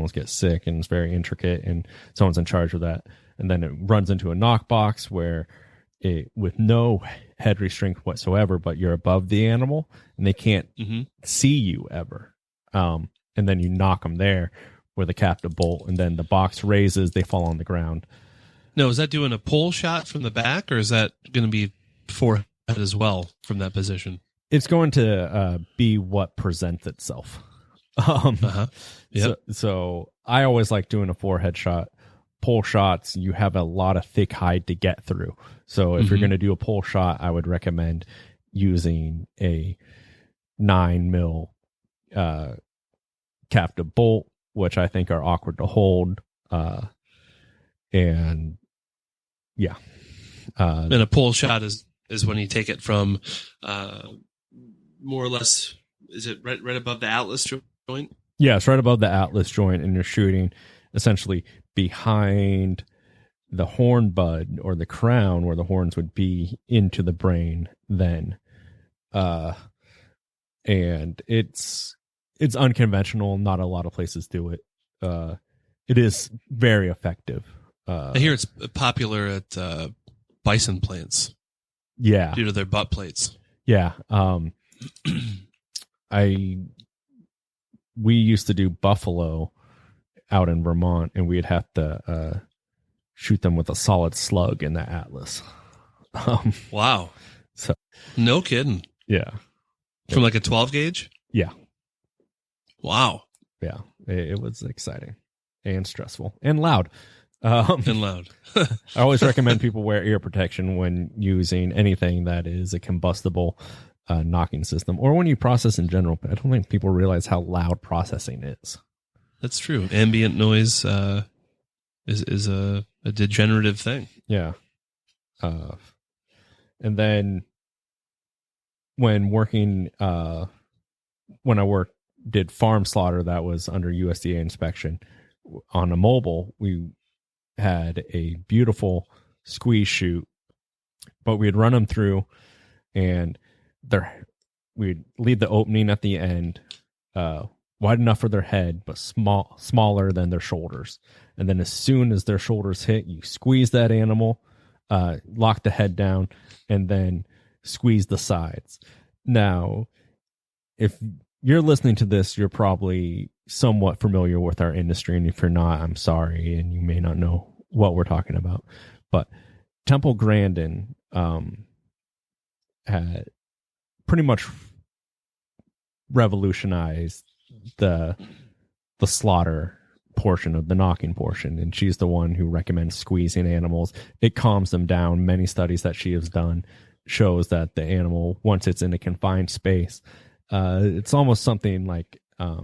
animals get sick, and it's very intricate, and someone's in charge of that. And then it runs into a knock box where with no head restraint whatsoever, but you're above the animal and they can't see you ever. And then you knock them there with a captive bolt, and then the box raises, they fall on the ground. No, is that doing a pull shot from the back, or is that going to be forehead as well from that position? It's going to be what presents itself. Yep. So I always like doing a forehead shot. Pull shots, you have a lot of thick hide to get through. So if you're going to do a pull shot, I would recommend using a 9mm captive bolt, which I think are awkward to hold. And yeah. And a pull shot is when you take it from more or less, is it right above the atlas joint? Yeah, it's right above the atlas joint, and you're shooting essentially behind the horn bud or the crown where the horns would be into the brain then. And it's unconventional. Not a lot of places do it. It is very effective. I hear it's popular at bison plants. Yeah. Due to their butt plates. Yeah. We used to do buffalo out in Vermont, and we'd have to shoot them with a solid slug in the atlas. Wow. So no kidding. Yeah. From like a 12 gauge? Yeah. Wow. Yeah. It was exciting and stressful and loud. And loud. I always recommend people wear ear protection when using anything that is a combustible knocking system, or when you process in general. But I don't think people realize how loud processing is. That's true. Ambient noise is a degenerative thing. Yeah. And then when working, when I did farm slaughter that was under USDA inspection on a mobile, we had a beautiful squeeze chute, but we'd run them through, and we'd leave the opening at the end wide enough for their head, but smaller than their shoulders. And then as soon as their shoulders hit, you squeeze that animal, lock the head down, and then squeeze the sides. Now, if you're listening to this, you're probably somewhat familiar with our industry, and if you're not, I'm sorry, and you may not know what we're talking about. But Temple Grandin had pretty much revolutionized the slaughter portion of the knocking portion, and she's the one who recommends squeezing animals. It calms them down. Many studies that she has done shows that the animal, once it's in a confined space, it's almost something like a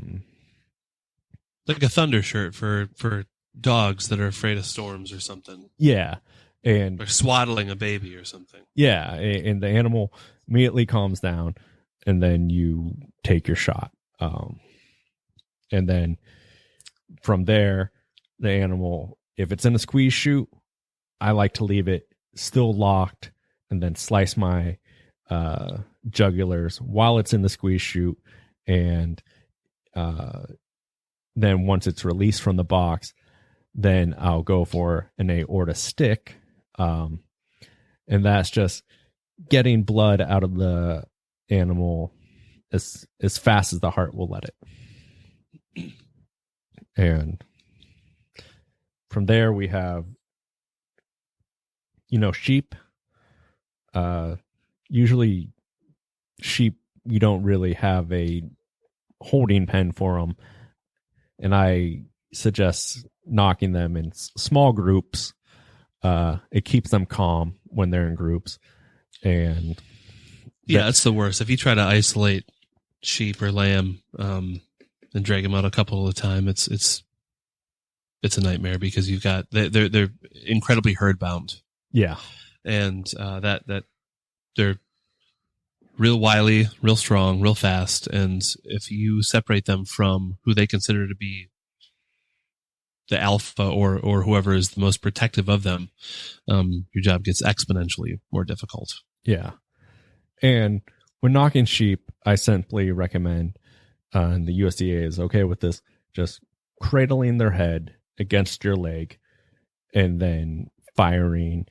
thunder shirt for dogs that are afraid of storms or something. Yeah. And or swaddling a baby or something. Yeah, and the animal immediately calms down, and then you take your shot. And then from there, the animal, if it's in a squeeze chute, I like to leave it still locked and then slice my jugulars while it's in the squeeze chute. And then once it's released from the box, then I'll go for an aorta stick. And that's just getting blood out of the animal as fast as the heart will let it. And from there we have, sheep. Usually sheep, you don't really have a holding pen for them. And I suggest knocking them in small groups. It keeps them calm when they're in groups. And that's the worst. If you try to isolate sheep or lamb and drag them out a couple at a time, it's a nightmare, because you've got they're incredibly herd bound. Yeah, and that they're real wily, real strong, real fast, and if you separate them from who they consider to be the alpha or whoever is the most protective of them, your job gets exponentially more difficult. Yeah. And when knocking sheep, I simply recommend, and the USDA is okay with this, just cradling their head against your leg and then firing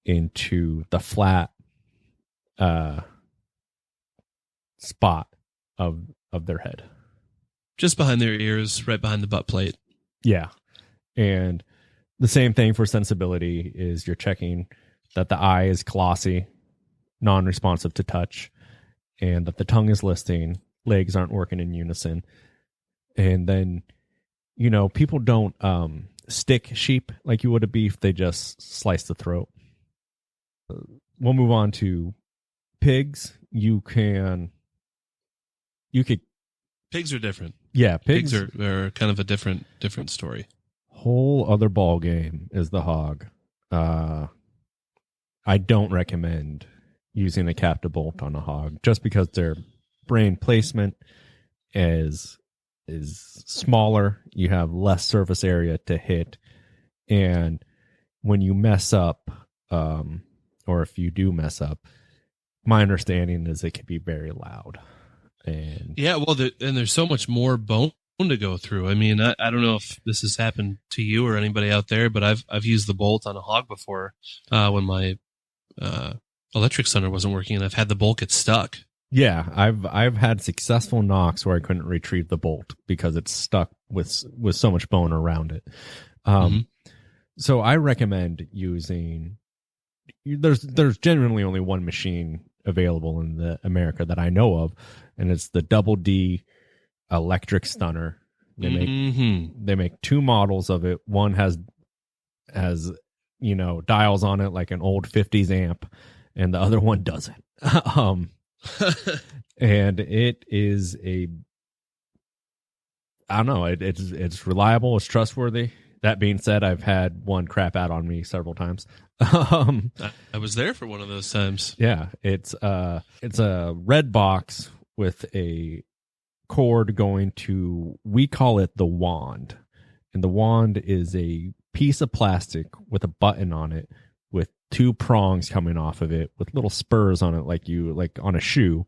into the flat spot of their head. Just behind their ears, right behind the butt plate. Yeah. And the same thing for sensibility is you're checking that the eye is glossy, non-responsive to touch, and that the tongue is listing, legs aren't working in unison. And then, people don't stick sheep like you would a beef. They just slice the throat. We'll move on to pigs. You could. Pigs are different. Yeah, pigs are kind of a different story. Whole other ball game is the hog. I don't recommend using a captive bolt on a hog just because their brain placement is smaller. You have less surface area to hit, and when you mess up, or if you do mess up, my understanding is it can be very loud. And yeah, well, there's so much more bone to go through. I mean, I don't know if this has happened to you or anybody out there, but I've used the bolt on a hog before when my electric stunner wasn't working, and I've had the bolt get stuck. Yeah, I've had successful knocks where I couldn't retrieve the bolt because it's stuck with so much bone around it. So I recommend using. There's genuinely only one machine available in America that I know of, and it's the Double D electric stunner. They make two models of it. One has dials on it like an old 50s amp, and the other one doesn't. And it is I don't know, it's reliable, it's trustworthy. That being said, I've had one crap out on me several times. I was there for one of those times. Yeah, it's a red box with a cord going to, we call it the wand. And the wand is a piece of plastic with a button on it with two prongs coming off of it with little spurs on it like on a shoe.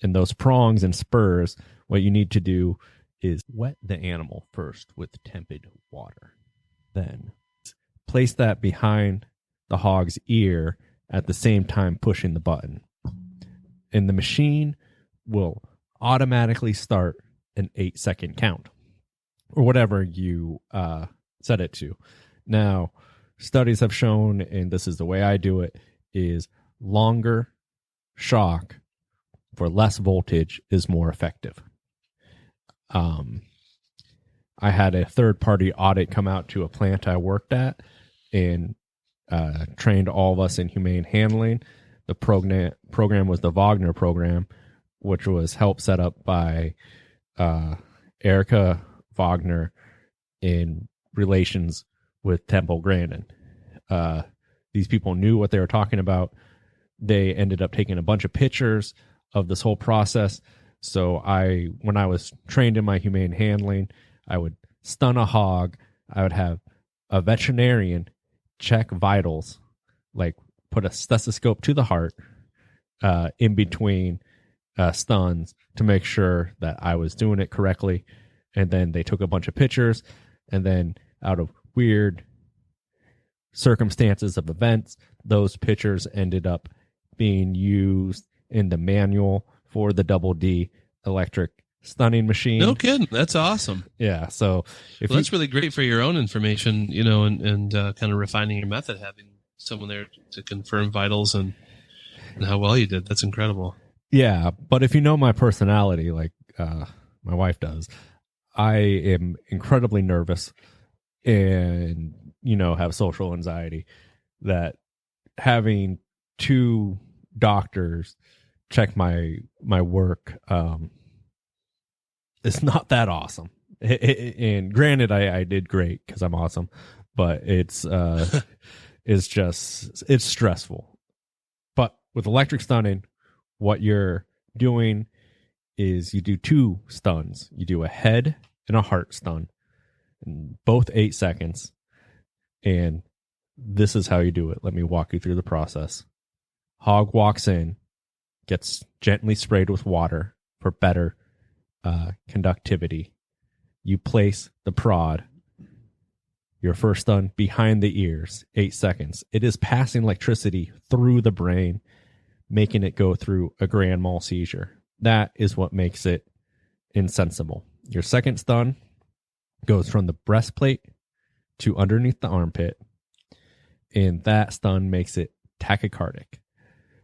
And those prongs and spurs, what you need to do is wet the animal first with tepid water. Then place that behind the hog's ear at the same time pushing the button. And the machine will automatically start an 8-second count or whatever you set it to. Now, studies have shown, and this is the way I do it, is longer shock for less voltage is more effective. I had a third-party audit come out to a plant I worked at and trained all of us in humane handling. The program was the Wagner program, which was helped set up by Erica Wagner in relations with Temple Grandin. These people knew what they were talking about. They ended up taking a bunch of pictures of this whole process. So when I was trained in my humane handling, I would stun a hog. I would have a veterinarian check vitals, like put a stethoscope to the heart in between stuns to make sure that I was doing it correctly. And then they took a bunch of pictures, and then out of weird circumstances of events, those pictures ended up being used in the manual for the Double D electric stunning machine. No kidding. That's awesome. Yeah. So that's really great for your own information, and kind of refining your method, having someone there to confirm vitals and how well you did. That's incredible. Yeah. But if you know my personality, like my wife does, I am incredibly nervous and, have social anxiety, that having two doctors check my work, it's not that awesome. And granted, I did great because I'm awesome, but it's stressful. But with electric stunning, what you're doing is you do two stuns. You do a head and a heart stun, and both 8 seconds. And this is how you do it. Let me walk you through the process. Hog walks in, gets gently sprayed with water for better conductivity. you place the prod, your first stun, behind the ears, 8 seconds. It is passing electricity through the brain, making it go through a grand mal seizure. That is what makes it insensible. Your second stun goes from the breastplate to underneath the armpit, and that stun makes it tachycardic.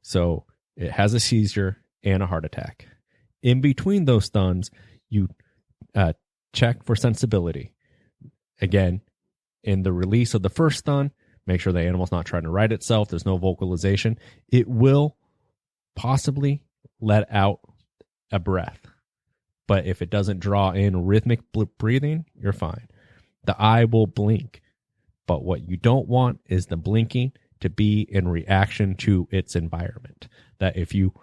So it has a seizure and a heart attack. In between those stuns, you check for sensibility. Again, in the release of the first stun, make sure the animal's not trying to right itself. There's no vocalization. It will possibly let out a breath. But if it doesn't draw in rhythmic breathing, you're fine. The eye will blink. But what you don't want is the blinking to be in reaction to its environment. That if you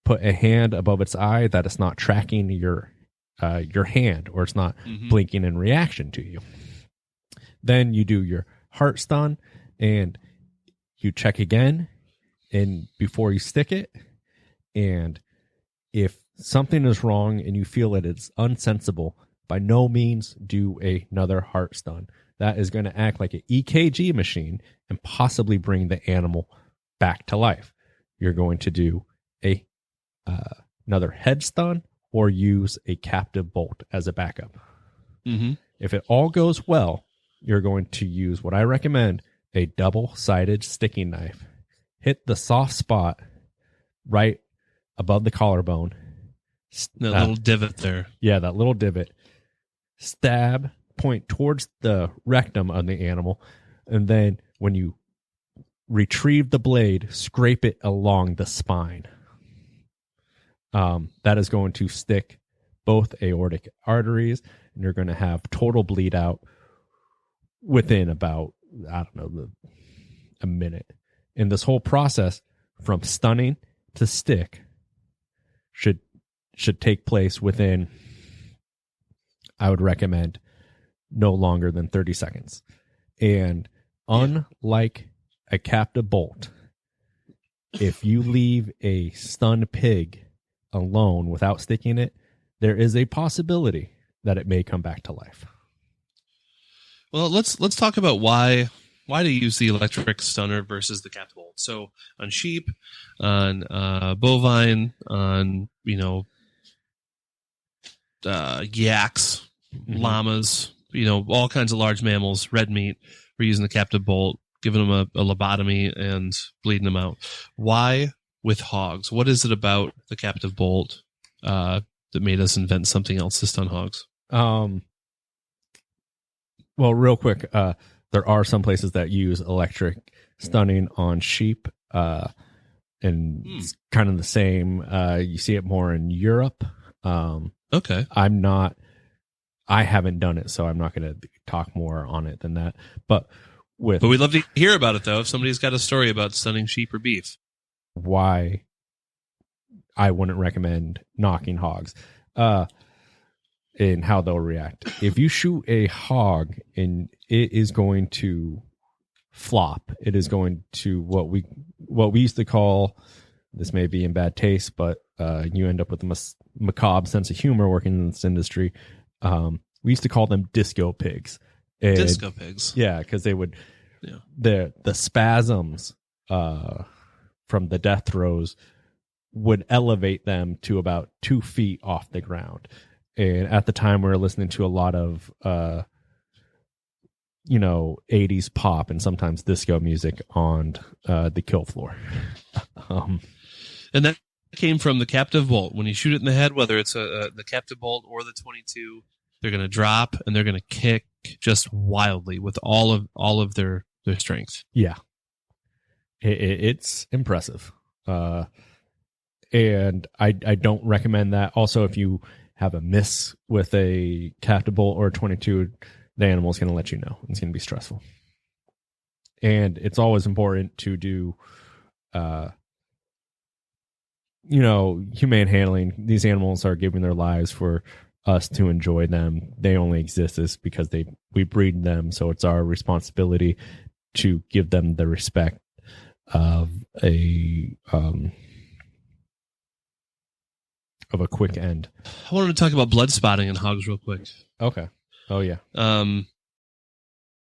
put a hand above its eye, that it's not tracking your hand, or it's not blinking in reaction to you. Then you do your heart stun, and you check again, and before you stick it, and if something is wrong and you feel that it's unsensible, by no means do another heart stun. That is going to act like an EKG machine and possibly bring the animal back to life. You're going to do another head stun or use a captive bolt as a backup. If it all goes well, you're going to use what I recommend, a double-sided sticking knife. Hit the soft spot right above the collarbone. That little divot there. Yeah, that little divot. Stab, point towards the rectum of the animal, and then when you retrieve the blade, scrape it along the spine. That is going to stick both aortic arteries, and you're going to have total bleed out within about, a minute. And this whole process from stunning to stick should take place within, I would recommend, no longer than 30 seconds. And unlike a captive bolt, if you leave a stunned pig alone without sticking it, there is a possibility that it may come back to life. Well, let's talk about why to use the electric stunner versus the captive bolt. So on sheep, on bovine, on yaks, llamas, all kinds of large mammals, red meat, we're using the captive bolt, giving them a lobotomy and bleeding them out. Why with hogs? What is it about the captive bolt that made us invent something else to stun hogs? Well, real quick, there are some places that use electric stunning on sheep, and it's kind of the same. You see it more in Europe. Okay. I haven't done it, so I'm not going to talk more on it than that. But we'd love to hear about it, though, if somebody's got a story about stunning sheep or beef. Why I wouldn't recommend knocking hogs. And how they'll react. If you shoot a hog and it is going to flop, it is going to what we used to call, this may be in bad taste, but you end up with a macabre sense of humor working in this industry. We used to call them disco pigs. And, disco pigs. Yeah, because they would the spasms from the death throes would elevate them to about 2 feet off the ground. And at the time, we were listening to a lot of, 80s pop and sometimes disco music on the kill floor. And that came from the captive bolt. When you shoot it in the head, whether it's the captive bolt or the 22, they're going to drop and they're going to kick just wildly with all of their strength. Yeah, it's impressive, and I don't recommend that. Also, if you have a miss with a captive bolt or a 22, the animal's going to let you know. It's going to be stressful. And it's always important to do, humane handling. These animals are giving their lives for us to enjoy them. They only exist because we breed them. So it's our responsibility to give them the respect of a quick end. I wanted to talk about blood spotting in hogs real quick. Okay. Oh yeah.